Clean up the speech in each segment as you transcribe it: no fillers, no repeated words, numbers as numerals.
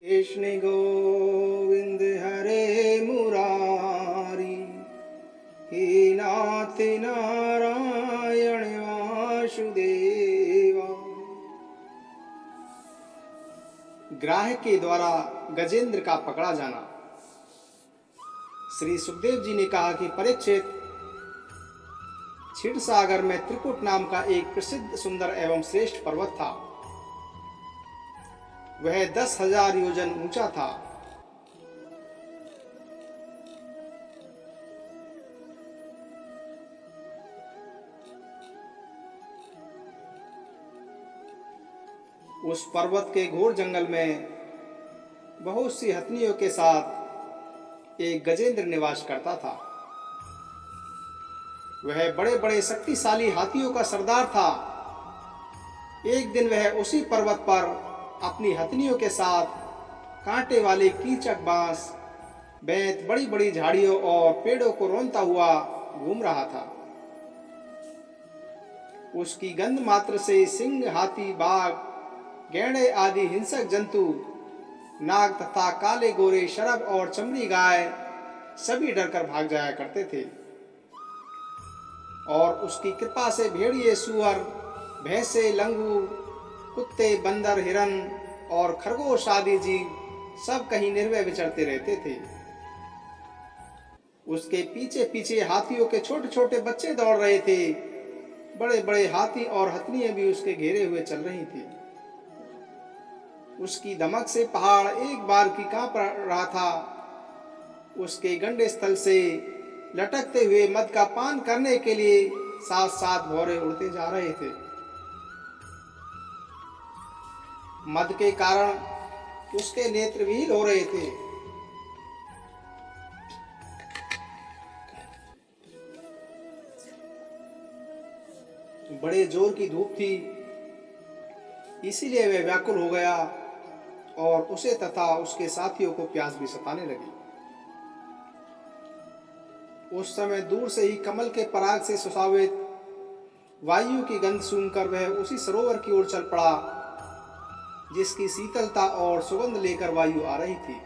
कृष्ण गोविंद हरे मुरारी, हे नाथ नारायण वासुदेवा। ग्राह के द्वारा गजेंद्र का पकड़ा जाना। श्री सुखदेव जी ने कहा कि परीक्षित, क्षीर सागर में त्रिकुट नाम का एक प्रसिद्ध सुंदर एवं श्रेष्ठ पर्वत था। वह 10,000 योजन ऊंचा था। उस पर्वत के घोर जंगल में बहुत सी हथनियों के साथ एक गजेंद्र निवास करता था। वह बड़े बड़े शक्तिशाली हाथियों का सरदार था। एक दिन वह उसी पर्वत पर अपनी हथनियों के साथ कांटे वाले कीचक बांस, बेंत, बड़ी बड़ी झाड़ियों और पेड़ों को रौंदता हुआ घूम रहा था। उसकी गंध मात्र से सिंह, हाथी, बाघ, गैंडे आदि हिंसक जंतु, नाग तथा काले गोरे शरभ और चमड़ी गाय सभी डरकर भाग जाया करते थे। और उसकी कृपा से भेड़िए, सुअर, भैंसे, लंगूर, कुत्ते, बंदर, हिरन और खरगोश आदि जीव सब कहीं निर्भय विचरते रहते थे। उसके पीछे पीछे हाथियों के छोटे छोटे बच्चे दौड़ रहे थे। बड़े बड़े हाथी और हथनियां भी उसके घेरे हुए चल रही थी। उसकी धमक से पहाड़ एक बार की कांप रहा था। उसके गंडे स्थल से लटकते हुए मद का पान करने के लिए 7-7 भौरे उड़ते जा रहे थे। मद के कारण उसके नेत्र विहीन हो रहे थे। बड़े जोर की धूप थी, इसीलिए वह व्याकुल हो गया और उसे तथा उसके साथियों को प्यास भी सताने लगी। उस समय दूर से ही कमल के पराग से सुशोभित वायु की गंध सूंघकर वह उसी सरोवर की ओर चल पड़ा जिसकी शीतलता और सुगंध लेकर वायु आ रही थी।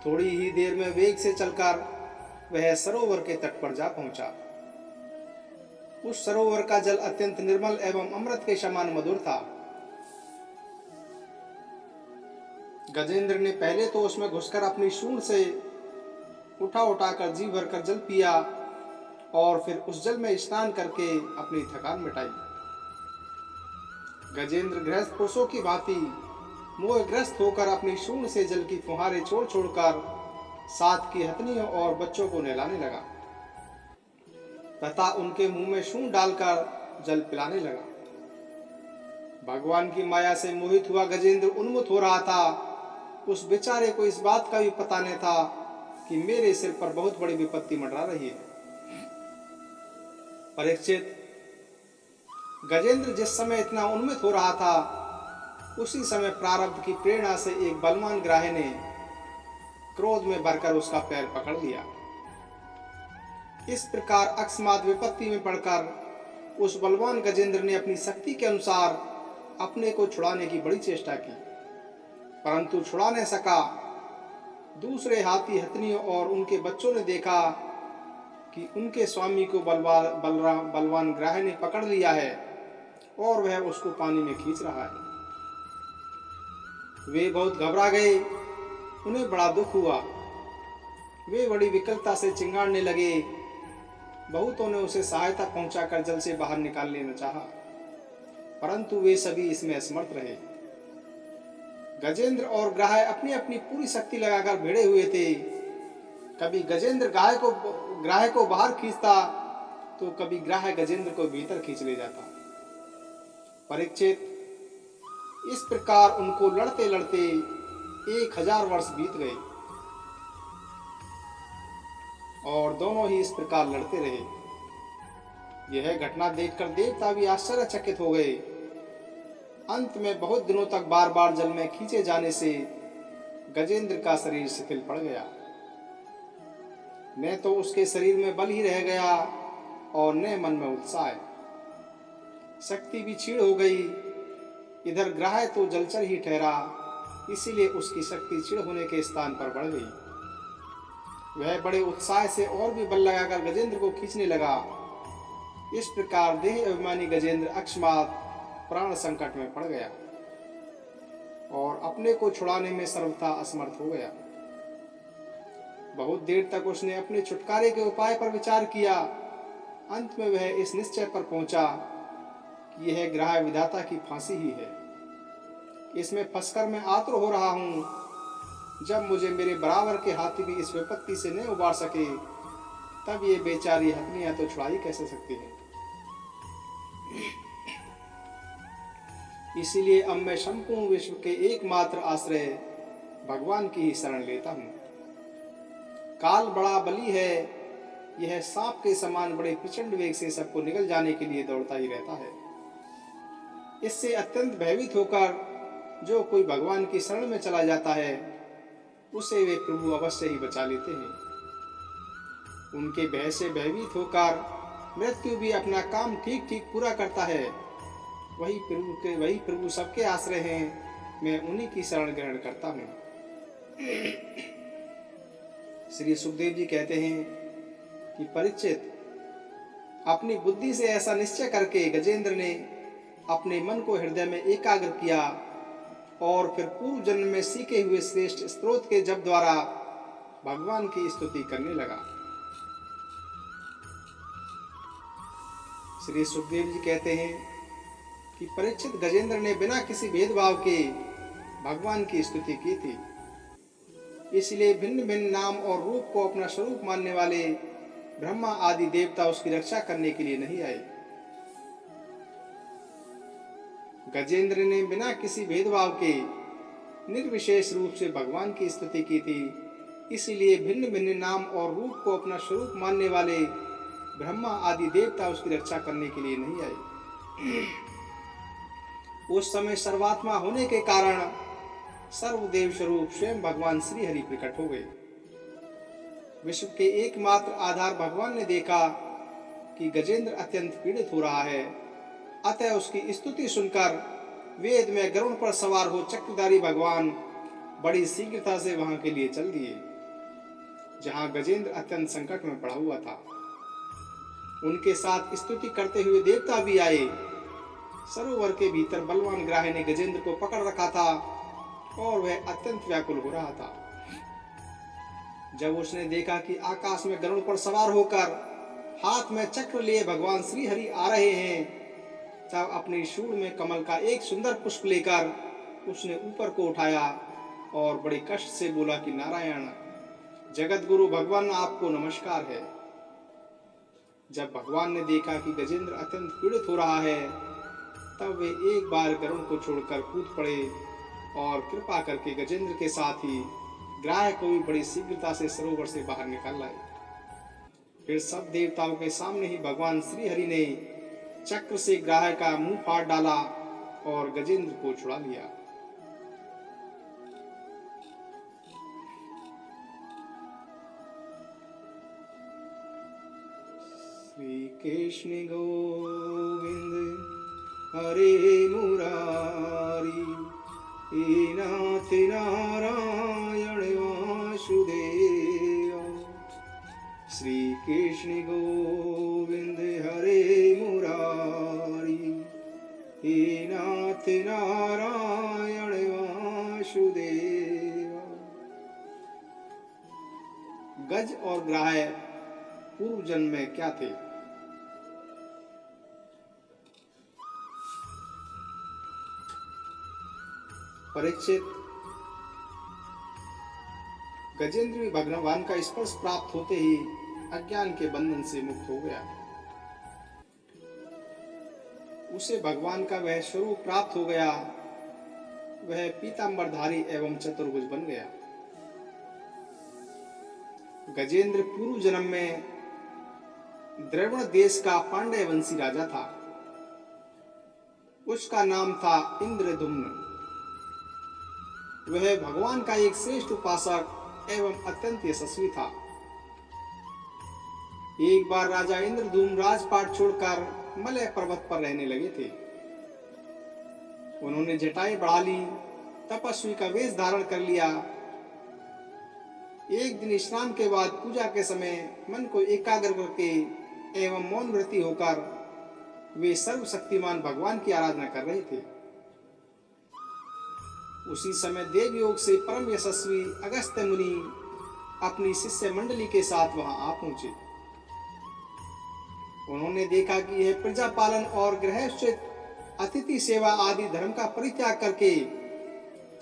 थोड़ी ही देर में वेग से चलकर वह सरोवर के तट पर जा पहुंचा। उस सरोवर का जल अत्यंत निर्मल एवं अमृत के समान मधुर था। गजेंद्र ने पहले तो उसमें घुसकर अपनी सूंड से उठा उठाकर जी भरकर जल पिया और फिर उस जल में स्नान करके अपनी थकान मिटाई। गजेंद्र गृहस्थ पुरुषों की भांति मोहग्रस्त होकर अपनी सूंड से जल की फुहारें छोड़ छोड़कर साथ की हथनियों और बच्चों को नहलाने लगा तथा उनके मुंह में सूंड डालकर जल पिलाने लगा। भगवान की माया से मोहित हुआ गजेंद्र उन्मुख हो रहा था। उस बेचारे को इस बात का भी पता नहीं था कि मेरे सिर पर बहुत बड़ी विपत्ति मंडरा रही है। परीक्षित, गजेंद्र जिस समय इतना उन्मित हो रहा था, उसी समय प्रारब्ध की प्रेरणा से एक बलवान ग्राह ने क्रोध में भरकर उसका पैर पकड़ लिया। इस प्रकार अकस्मात विपत्ति में पड़कर उस बलवान गजेंद्र ने अपनी शक्ति के अनुसार अपने को छुड़ाने की बड़ी चेष्टा की, परंतु छुड़ा नहीं सका। दूसरे हाथी, हथनियों और उनके बच्चों ने देखा कि उनके स्वामी को बलवान ग्राह ने पकड़ लिया है और वह उसको पानी में खींच रहा है। वे बहुत घबरा गए, उन्हें बड़ा दुख हुआ। वे बड़ी विकलता से चिंगाड़ने लगे। बहुतों ने उसे सहायता पहुंचाकर जल से बाहर निकाल लेना चाहा, परंतु वे सभी इसमें असमर्थ रहे। गजेंद्र और ग्राह अपनी अपनी पूरी शक्ति लगाकर भिड़े हुए थे। कभी गजेंद्र ग्राह को बाहर खींचता तो कभी ग्राह गजेंद्र को भीतर खींच ले जाता। परीक्षित, इस प्रकार उनको लड़ते लड़ते 1000 वर्ष बीत गए और दोनों ही इस प्रकार लड़ते रहे। यह घटना देखकर देवता भी आश्चर्यचकित हो गए। अंत में बहुत दिनों तक बार बार जल में खींचे जाने से गजेंद्र का शरीर शिथिल पड़ गया। न तो उसके शरीर में बल ही रह गया और न मन में उत्साह। शक्ति भी क्षीण हो गई। इधर ग्राह्य तो जलचर ही ठहरा, इसीलिए उसकी शक्ति चिड़ होने के स्थान पर बढ़ गई। वह बड़े उत्साह से और भी बल लगाकर गजेंद्र को खींचने लगा। इस प्रकार देह अभिमानी गजेंद्र अकस्मात प्राण संकट में पड़ गया और अपने को छुड़ाने में सर्वथा असमर्थ हो गया। बहुत देर तक उसने अपने छुटकारे के उपाय पर विचार किया। अंत में वह इस निश्चय पर पहुंचा कि यह ग्राह्य विधाता की फांसी ही है। इसमें फंसकर मैं आतुर हो रहा हूं। जब मुझे मेरे बराबर के हाथी भी इस विपत्ति से न उबार सके, तब ये बेचारी हथनियां तो छुड़ा ही कैसे सकती है। इसीलिए अब मैं संपूर्ण विश्व के एकमात्र आश्रय भगवान की ही शरण लेता हूं। काल बड़ा बली है, यह सांप के समान बड़े प्रचंड वेग से सबको निगल जाने के लिए दौड़ता ही रहता है। इससे अत्यंत भयभीत होकर जो कोई भगवान की शरण में चला जाता है, उसे वे प्रभु अवश्य ही बचा लेते हैं। उनके भय से भयभीत होकर मृत्यु भी अपना काम ठीक ठीक पूरा करता है। वही प्रभु सबके आश्रय हैं। मैं उन्हीं की शरण ग्रहण करता हूँ। श्री सुखदेव जी कहते हैं कि परीक्षित, अपनी बुद्धि से ऐसा निश्चय करके गजेंद्र ने अपने मन को हृदय में एकाग्र किया और फिर पूर्व जन्म में सीखे हुए श्रेष्ठ स्तोत्र के जप द्वारा भगवान की स्तुति करने लगा। श्री सुखदेव जी कहते हैं कि परीक्षित, गजेंद्र ने बिना किसी भेदभाव के भगवान की स्तुति की थी। इसलिए भिन्न भिन्न नाम और रूप को अपना स्वरूप मानने वाले ब्रह्मा आदि देवता उसकी रक्षा करने के लिए नहीं आए। गजेंद्र ने बिना किसी भेदभाव के निर्विशेष रूप से भगवान की स्तुति की थी। इसीलिए भिन्न भिन्न नाम और रूप को अपना स्वरूप मानने वाले ब्रह्मा आदि देवता उसकी रक्षा करने के लिए नहीं आए। उस समय सर्वात्मा होने के कारण सर्वदेव स्वरूप स्वयं भगवान श्री हरि प्रकट हो गए। विश्व के एकमात्र आधार भगवान ने देखा कि गजेंद्र अत्यंत पीड़ित हो रहा है, अतः उसकी स्तुति सुनकर वेद में गरुड़ पर सवार हो चक्रधारी भगवान बड़ी शीघ्रता से वहां के लिए चल दिए, जहां गजेंद्र अत्यंत संकट में पड़ा हुआ था। उनके साथ स्तुति करते हुए देवता भी आए। सरोवर के भीतर बलवान ग्राह्य ने गजेंद्र को पकड़ रखा था और वह अत्यंत व्याकुल हो रहा था। जब उसने देखा कि आकाश में गरुड़ पर सवार होकर हाथ में चक्र लिए भगवान श्री हरि आ रहे हैं, तब अपनी शूल में कमल का एक सुंदर पुष्प लेकर उसने ऊपर को उठाया और बड़े कष्ट से बोला कि नारायण, जगत गुरु भगवान, आपको नमस्कार है। जब भगवान ने देखा कि गजेंद्र अत्यंत पीड़ित हो रहा है, तब वे एक बार गरुड़ को छोड़कर कूद पड़े और कृपा करके गजेंद्र के साथ ही ग्राह्य को भी बड़ी शीघ्रता से सरोवर से बाहर निकाल लाए। फिर सब देवताओं के सामने ही भगवान श्री हरि ने चक्र से ग्राह्य का मुंह फाड़ डाला और गजेंद्र को छुड़ा लिया। श्री कृष्ण गोविंद हरे मुरारी, नाथ नारायण वासुदेव। श्री कृष्ण गोविंद हरे मुरारी, नाथ नारायण वासुदेव। गज और ग्राह्य पूर्व जन्म में क्या थे? परीक्षित, गजेंद्र भी भगवान का स्पर्श प्राप्त होते ही अज्ञान के बंधन से मुक्त हो गया। उसे भगवान का वह स्वरूप प्राप्त हो गया। वह पीतांबरधारी एवं चतुर्भुज बन गया। गजेंद्र पूर्व जन्म में द्रविड़ देश का पांड्य वंशी राजा था। उसका नाम था इंद्रद्युम्न। वह भगवान का एक श्रेष्ठ उपासक एवं अत्यंत यशस्वी था। एक बार राजा इंद्रद्युम्न राजपाट छोड़कर मलय पर्वत पर रहने लगे थे। उन्होंने जटाएं बढ़ा ली, तपस्वी का वेश धारण कर लिया। एक दिन स्नान के बाद पूजा के समय मन को एकाग्र करके एवं मौन व्रती होकर वे सर्वशक्तिमान भगवान की आराधना कर रहे थे। उसी समय देवयोग से परम यशस्वी अगस्त्य मुनि अपनी शिष्य मंडली के साथ वहां आ पहुंचे। उन्होंने देखा कि यह प्रजा पालन और गृहस्थित अतिथि सेवा आदि धर्म का परित्याग करके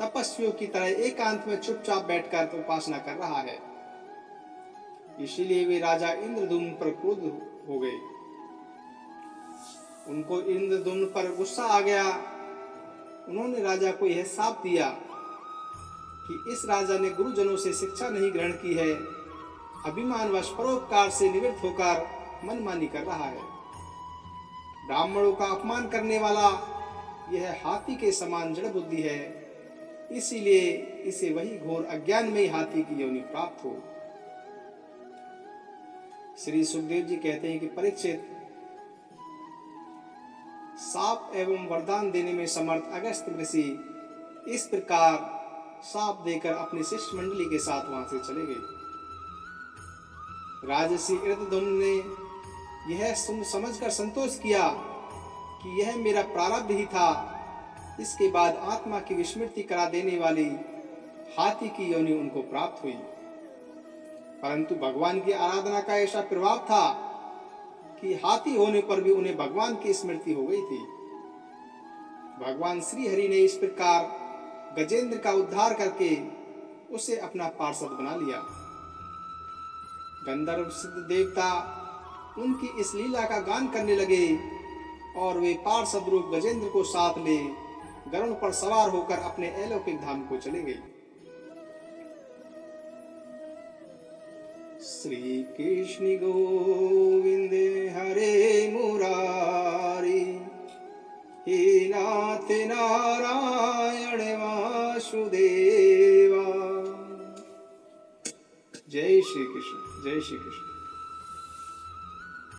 तपस्वियों की तरह एकांत में चुपचाप बैठकर उपासना कर रहा है। इसीलिए वे राजा इंद्रद्युम्न पर क्रोध हो गए। उनको इंद्रद्युम्न पर गुस्सा आ गया। उन्होंने राजा को यह शाप दिया कि इस राजा ने गुरुजनों से शिक्षा नहीं ग्रहण की है, अभिमानवश परोपकार से निवृत्त होकर मनमानी कर रहा है। ब्राह्मणों का अपमान करने वाला यह हाथी के समान जड़ बुद्धि है, इसीलिए इसे वही घोर अज्ञान में ही हाथी की योनि प्राप्त हो। श्री सुखदेव जी कहते हैं कि परीक्षित, शाप एवं वरदान देने में समर्थ अगस्त्य ऋषि इस प्रकार शाप देकर अपनी शिष्य मंडली के साथ वहां से चले गए। राजर्षि इंद्रद्युम्न ने यह समझकर संतोष किया कि यह मेरा प्रारब्ध ही था। इसके बाद आत्मा की विस्मृति करा देने वाली हाथी की योनि उनको प्राप्त हुई। परंतु भगवान की आराधना का ऐसा प्रभाव था कि हाथी होने पर भी उन्हें भगवान की स्मृति हो गई थी। भगवान श्री हरि ने इस प्रकार गजेंद्र का उद्धार करके उसे अपना पार्षद बना लिया। गंधर्व सिद्ध देवता उनकी इस लीला का गान करने लगे और वे पार्षद रूप गजेंद्र को साथ ले गरुड़ पर सवार होकर अपने अलौकिक धाम को चले गए। श्री कृष्ण गोविंद हरे मुरारी, हे नाथ नारायण वासुदेवा। जय श्री कृष्ण, जय श्री कृष्ण।